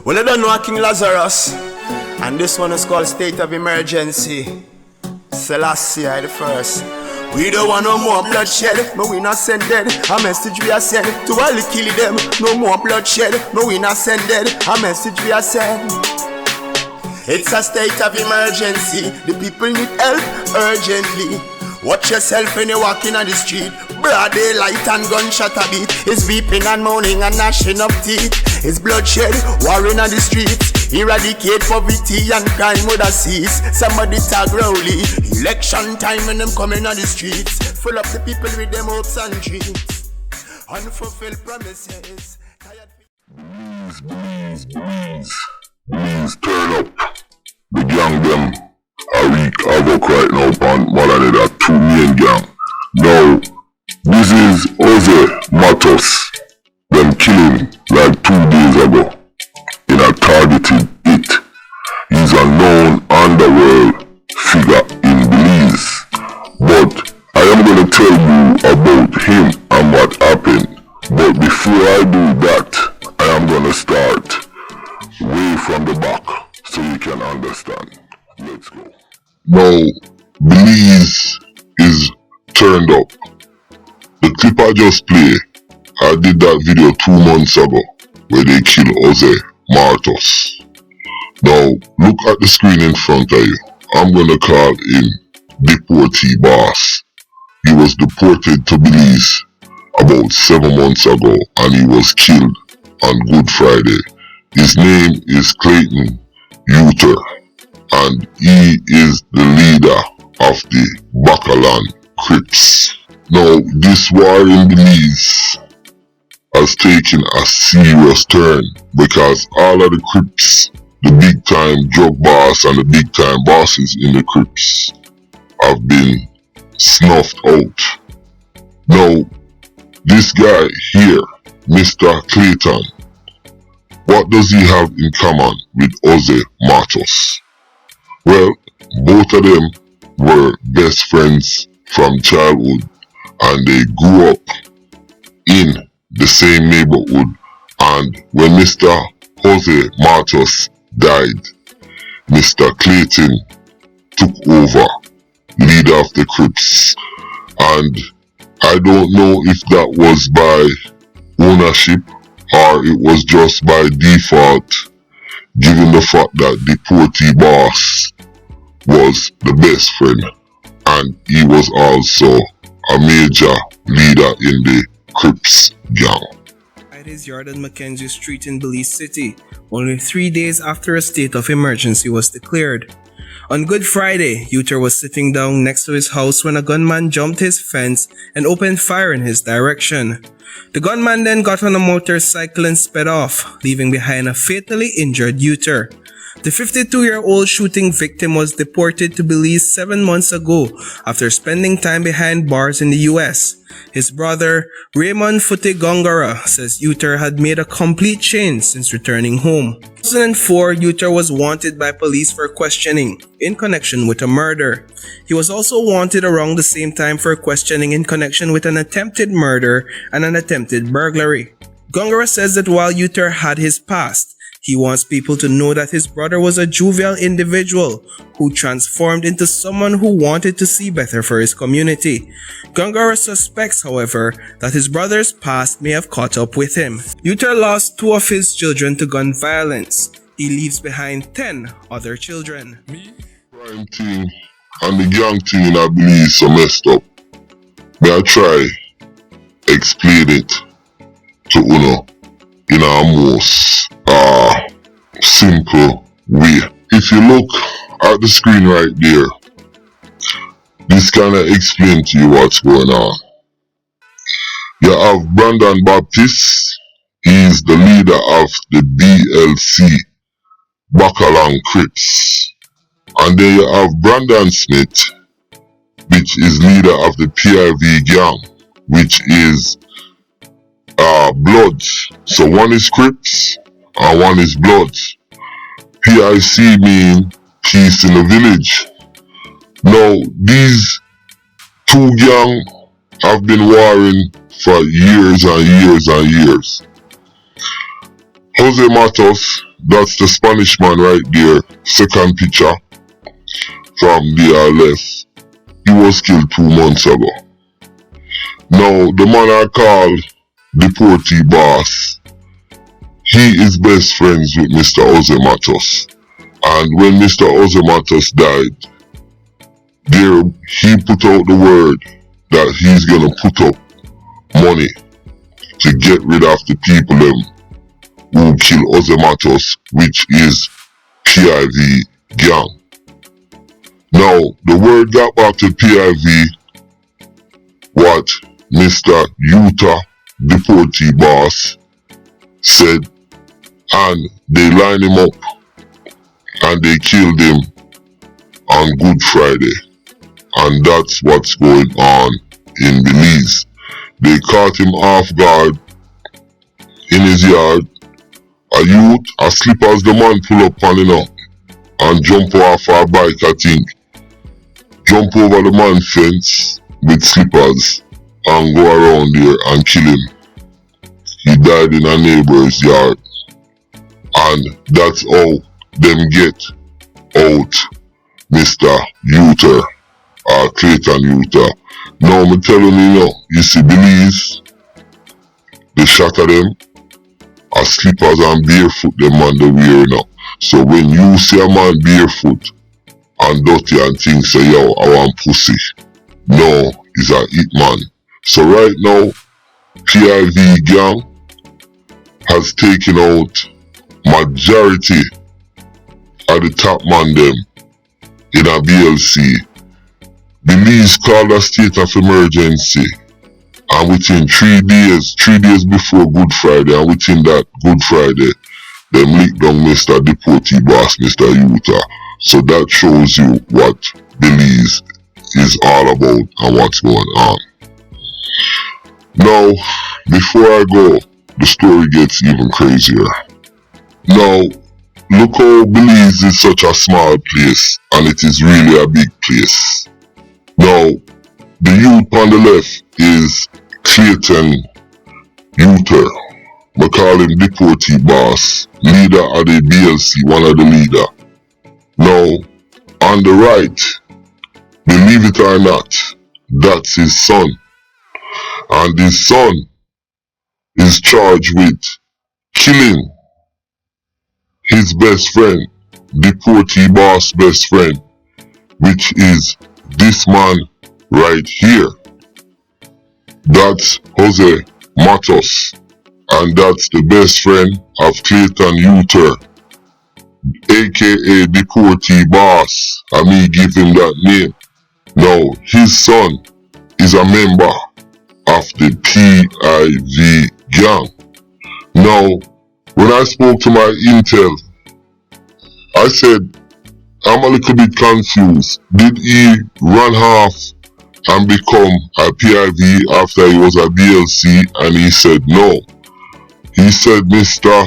Well, I don't know King Lazarus, and this one is called State of Emergency. Selassie the first. We don't want no more bloodshed, no we not send dead. A message we are send to all the kill them. No more bloodshed, no we not send dead. A message we are send. It's a state of emergency. The people need help urgently. Watch yourself when you're walking on the street. Broad daylight and gunshot a beat. It's weeping and moaning and gnashing of teeth. It's bloodshed, warring on the streets. Eradicate poverty and crime would have cease. Somebody tag rowley. Election time when them coming on the streets. Full up the people with them hopes and dreams. Unfulfilled promises. Please turn up. The gang them a wreak havoc right now on one of the two main gang. Now, this is Jose Matos. Them killing like 2 days ago in a targeted hit. He's a known underworld figure in Belize. But I am gonna tell you about him and what happened. But before I do that, I am gonna start way from the back so you can understand. Let's go. Now, Belize is turned up. The clip I just played, I did that video 2 months ago where they killed Jose Matos. Now, look at the screen in front of you. I'm gonna call him Deportee Boss. He was deported to Belize about 7 months ago and he was killed on Good Friday. His name is Clayton Uter and he is the leader of the Bacalan Crips. Now, this war in Belize has taken a serious turn because all of the Crips, the big time drug boss and the big time bosses in the Crips have been snuffed out. Now, this guy here, Mr. Clayton, what does he have in common with Jose Matos? Well, both of them were best friends from childhood and they grew up in the same neighborhood, and when Mr. Jose Matos died, Mr. Clayton took over, leader of the Crips, and I don't know if that was by ownership or it was just by default, given the fact that Deportee Boss was the best friend and he was also a major leader in the Crips gang. It is Jordan Mackenzie Street in Belize City, only 3 days after a state of emergency was declared. On Good Friday, Uter was sitting down next to his house when a gunman jumped his fence and opened fire in his direction. The gunman then got on a motorcycle and sped off, leaving behind a fatally injured Uter. The 52-year-old shooting victim was deported to Belize 7 months ago after spending time behind bars in the US. His brother, Raymond Fute Gongora, says Uter had made a complete change since returning home. In 2004, Uter was wanted by police for questioning in connection with a murder. He was also wanted around the same time for questioning in connection with an attempted murder and an attempted burglary. Gongora says that while Uter had his past, he wants people to know that his brother was a jovial individual who transformed into someone who wanted to see better for his community. Gongora suspects, however, that his brother's past may have caught up with him. Uter lost 2 of his children to gun violence. He leaves behind 10 other children. Crime team and the gang team I believe so messed up. May I try explain it to Uno in a most simple way. If you look at the screen right there, this kind of explains to you what's going on. You have Brandon Baptiste, he is the leader of the Blc Bacalan Crips. And then you have Brandon Smith, which is leader of the PIV gang, which is Bloods. So one is Crips and one is Bloods. PIC mean peace in the village. Now these 2 gang have been warring for years and years and years. Jose Matos, that's the Spanish man right there, second picture from the left. He was killed 2 months ago. Now, the man I call Deportee boss, he is best friends with Mr. Jose Matos. And when Mr. Jose Matos died, there he put out the word that he's gonna put up money to get rid of the people them who kill Jose Matos, which is PIV gang. Now, the word got back to PIV what Mr. Utah Deportee boss said, and they line him up and they killed him on Good Friday. And that's what's going on in Belize. They caught him off guard in his yard. A youth, asleep as the man pull up on him and jump off a bike, I think. Jump over the man's fence with slippers and go around there and kill him. He died in a neighbor's yard. And that's how them get out Mr. Utah, Clayton Utah. Now I'm telling you, you see Belize, they shot at them, as slippers and barefoot them man they wear now. So when you see a man barefoot and dirty and things say, yo, I want pussy, no, he's a hit man. So right now, PIV gang has taken out majority of the top man them in a BLC. Belize called a state of emergency, and within 3 days before Good Friday, and within that Good Friday, them licked down Mr. Deportee boss, Mr. Utah. So that shows you what Belize is all about and what's going on. Now, before I go, the story gets even crazier. Now, look how Belize is such a small place, and it is really a big place. Now, the youth on the left is Clayton Utah. We call him Deportee boss, leader of the BLC, one of the leader. Now, on the right, believe it or not, that's his son. And his son is charged with killing his best friend, Deportee boss best friend, which is this man right here. That's Jose Matos, and that's the best friend of Clayton Utah, aka Deportee boss, and me give him that name. Now, his son is a member of the PIV gang. Now, when I spoke to my intel, I said, I'm a little bit confused. Did he run off and become a PIV after he was a BLC? And he said no. He said Mr.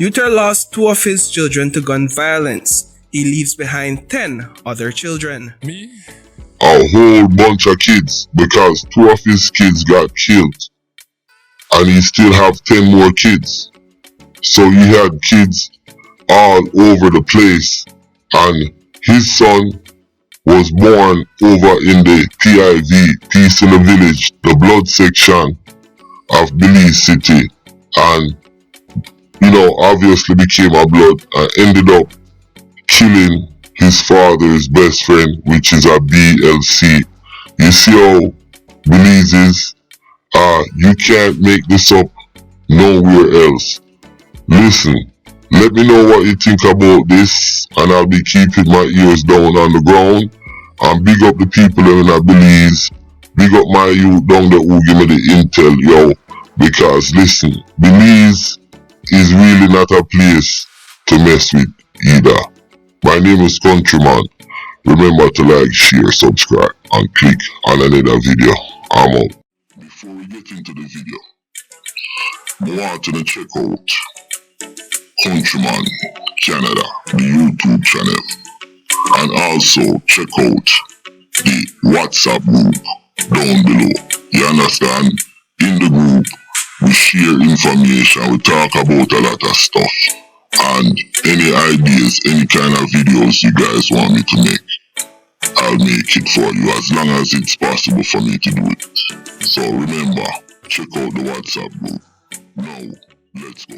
Utah lost 2 of his children to gun violence. He leaves behind 10 other children. A whole bunch of kids, because 2 of his kids got killed. And he still have 10 more kids. So he had kids all over the place, and his son was born over in the PIV, Peace in the Village, the blood section of Belize City, and obviously became a blood and ended up killing his father's best friend, which is a BLC. You see how Belize is? You can't make this up nowhere else. Listen, let me know what you think about this, and I'll be keeping my ears down on the ground. And big up the people in Belize. Big up my youth down there who give me the intel, yo. Because listen, Belize is really not a place to mess with either. My name is Countryman. Remember to like, share, subscribe, and click on another video. I'm out. Before we get into the video, I want you to check out Countryman Canada, the YouTube channel, and also check out the WhatsApp group down below. You understand? In the group, we share information, we talk about a lot of stuff. And any ideas, any kind of videos you guys want me to make, I'll make it for you as long as it's possible for me to do it. So remember, check out the WhatsApp group. Now, let's go.